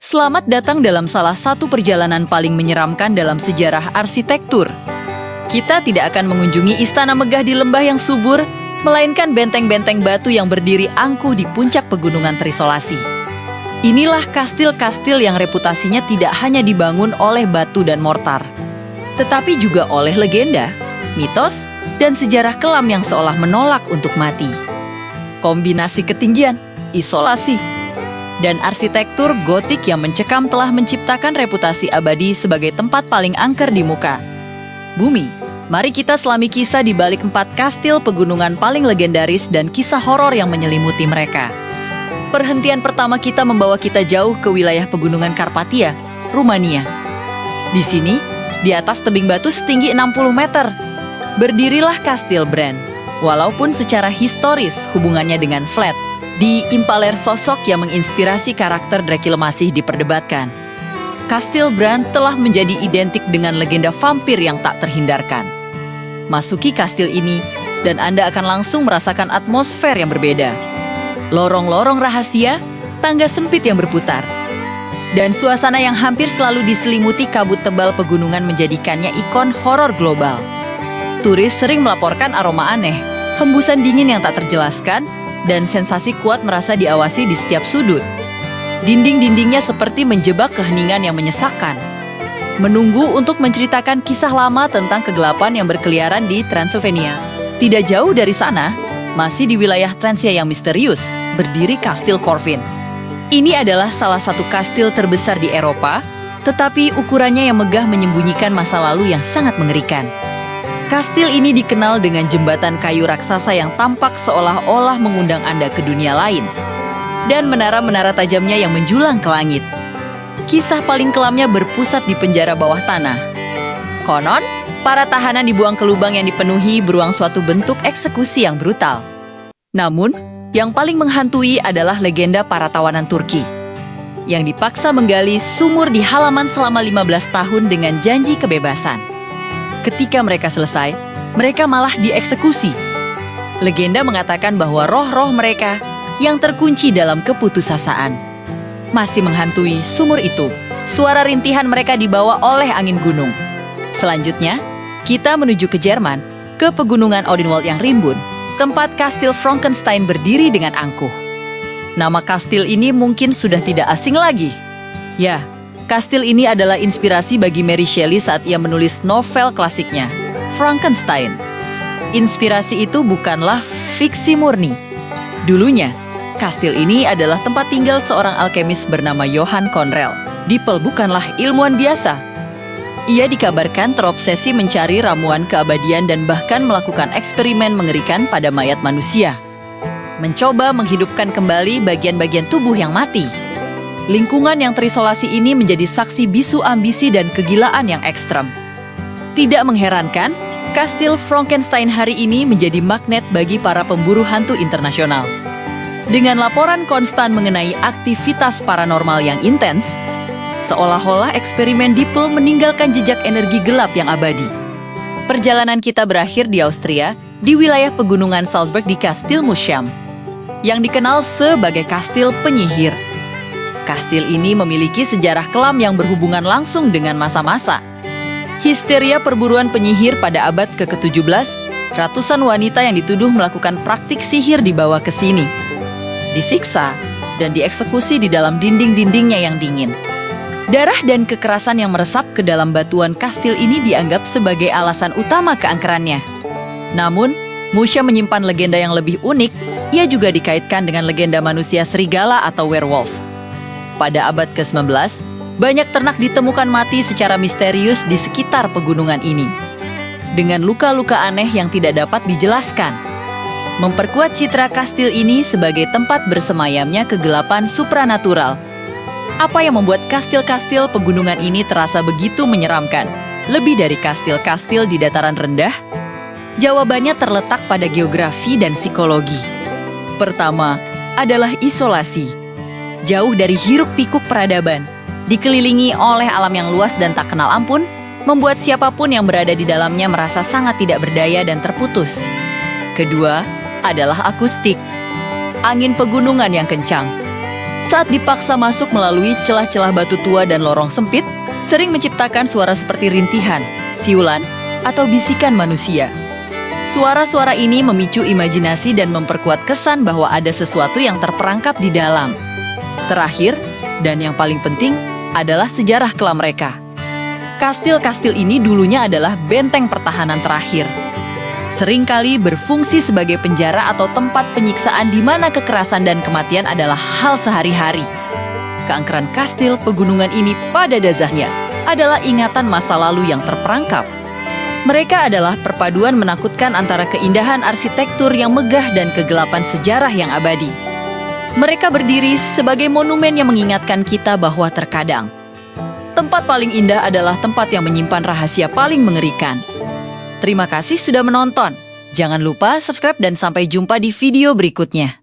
Selamat datang dalam salah satu perjalanan paling menyeramkan dalam sejarah arsitektur. Kita tidak akan mengunjungi istana megah di lembah yang subur, melainkan benteng-benteng batu yang berdiri angkuh di puncak pegunungan terisolasi. Inilah kastil-kastil yang reputasinya tidak hanya dibangun oleh batu dan mortar, tetapi juga oleh legenda, mitos, dan sejarah kelam yang seolah menolak untuk mati. Kombinasi ketinggian, isolasi, dan arsitektur gotik yang mencekam telah menciptakan reputasi abadi sebagai tempat paling angker di muka bumi. Mari kita selami kisah di balik 4 kastil pegunungan paling legendaris dan kisah horor yang menyelimuti mereka. Perhentian pertama kita membawa kita jauh ke wilayah pegunungan Karpatia, Rumania. Di sini, di atas tebing batu setinggi 60 meter, berdirilah Kastil Bran. Walaupun secara historis hubungannya dengan Vlad di Impaler sosok yang menginspirasi karakter Dracula masih diperdebatkan. Kastil Bran telah menjadi identik dengan legenda vampir yang tak terhindarkan. Masuki kastil ini, dan Anda akan langsung merasakan atmosfer yang berbeda. Lorong-lorong rahasia, tangga sempit yang berputar, dan suasana yang hampir selalu diselimuti kabut tebal pegunungan menjadikannya ikon horor global. Turis sering melaporkan aroma aneh, hembusan dingin yang tak terjelaskan, dan sensasi kuat merasa diawasi di setiap sudut. Dinding-dindingnya seperti menjebak keheningan yang menyesakkan, menunggu untuk menceritakan kisah lama tentang kegelapan yang berkeliaran di Transylvania. Tidak jauh dari sana, masih di wilayah Transia yang misterius, berdiri Kastil Corvin. Ini adalah salah satu kastil terbesar di Eropa, tetapi ukurannya yang megah menyembunyikan masa lalu yang sangat mengerikan. Kastil ini dikenal dengan jembatan kayu raksasa yang tampak seolah-olah mengundang Anda ke dunia lain, dan menara-menara tajamnya yang menjulang ke langit. Kisah paling kelamnya berpusat di penjara bawah tanah. Konon, para tahanan dibuang ke lubang yang dipenuhi beruang suatu bentuk eksekusi yang brutal. Namun, yang paling menghantui adalah legenda para tawanan Turki, yang dipaksa menggali sumur di halaman selama 15 tahun dengan janji kebebasan. Ketika mereka selesai, mereka malah dieksekusi. Legenda mengatakan bahwa roh-roh mereka yang terkunci dalam keputusasaan masih menghantui sumur itu. Suara rintihan mereka dibawa oleh angin gunung. Selanjutnya, kita menuju ke Jerman, ke pegunungan Odenwald yang rimbun, tempat Kastil Frankenstein berdiri dengan angkuh. Nama kastil ini mungkin sudah tidak asing lagi. Ya, kastil ini adalah inspirasi bagi Mary Shelley saat ia menulis novel klasiknya, Frankenstein. Inspirasi itu bukanlah fiksi murni. Dulunya, kastil ini adalah tempat tinggal seorang alkemis bernama Johann Conrel. Dipel bukanlah ilmuwan biasa. Ia dikabarkan terobsesi mencari ramuan keabadian dan bahkan melakukan eksperimen mengerikan pada mayat manusia. Mencoba menghidupkan kembali bagian-bagian tubuh yang mati. Lingkungan yang terisolasi ini menjadi saksi bisu ambisi dan kegilaan yang ekstrem. Tidak mengherankan, Kastil Frankenstein hari ini menjadi magnet bagi para pemburu hantu internasional. Dengan laporan konstan mengenai aktivitas paranormal yang intens, seolah-olah eksperimen Dipel meninggalkan jejak energi gelap yang abadi. Perjalanan kita berakhir di Austria, di wilayah pegunungan Salzburg di Kastil Muscham, yang dikenal sebagai Kastil Penyihir. Kastil ini memiliki sejarah kelam yang berhubungan langsung dengan masa-masa histeria perburuan penyihir pada abad ke-17. Ratusan wanita yang dituduh melakukan praktik sihir dibawa ke sini, disiksa, dan dieksekusi di dalam dinding-dindingnya yang dingin. Darah dan kekerasan yang meresap ke dalam batuan kastil ini dianggap sebagai alasan utama keangkerannya. Namun, Muscham menyimpan legenda yang lebih unik. Ia juga dikaitkan dengan legenda manusia serigala atau werewolf. Pada abad ke-19, banyak ternak ditemukan mati secara misterius di sekitar pegunungan ini, dengan luka-luka aneh yang tidak dapat dijelaskan, memperkuat citra kastil ini sebagai tempat bersemayamnya kegelapan supranatural. Apa yang membuat kastil-kastil pegunungan ini terasa begitu menyeramkan, lebih dari kastil-kastil di dataran rendah? Jawabannya terletak pada geografi dan psikologi. Pertama adalah isolasi. Jauh dari hiruk-pikuk peradaban, dikelilingi oleh alam yang luas dan tak kenal ampun, membuat siapapun yang berada di dalamnya merasa sangat tidak berdaya dan terputus. Kedua adalah akustik. Angin pegunungan yang kencang, Saat dipaksa masuk melalui celah-celah batu tua dan lorong sempit, sering menciptakan suara seperti rintihan, siulan, atau bisikan manusia. Suara-suara ini memicu imajinasi dan memperkuat kesan bahwa ada sesuatu yang terperangkap di dalam. Terakhir, dan yang paling penting, adalah sejarah kelam mereka. Kastil-kastil ini dulunya adalah benteng pertahanan terakhir. Seringkali berfungsi sebagai penjara atau tempat penyiksaan di mana kekerasan dan kematian adalah hal sehari-hari. Keangkeran kastil pegunungan ini pada dasarnya adalah ingatan masa lalu yang terperangkap. Mereka adalah perpaduan menakutkan antara keindahan arsitektur yang megah dan kegelapan sejarah yang abadi. Mereka berdiri sebagai monumen yang mengingatkan kita bahwa terkadang tempat paling indah adalah tempat yang menyimpan rahasia paling mengerikan. Terima kasih sudah menonton. Jangan lupa subscribe dan sampai jumpa di video berikutnya.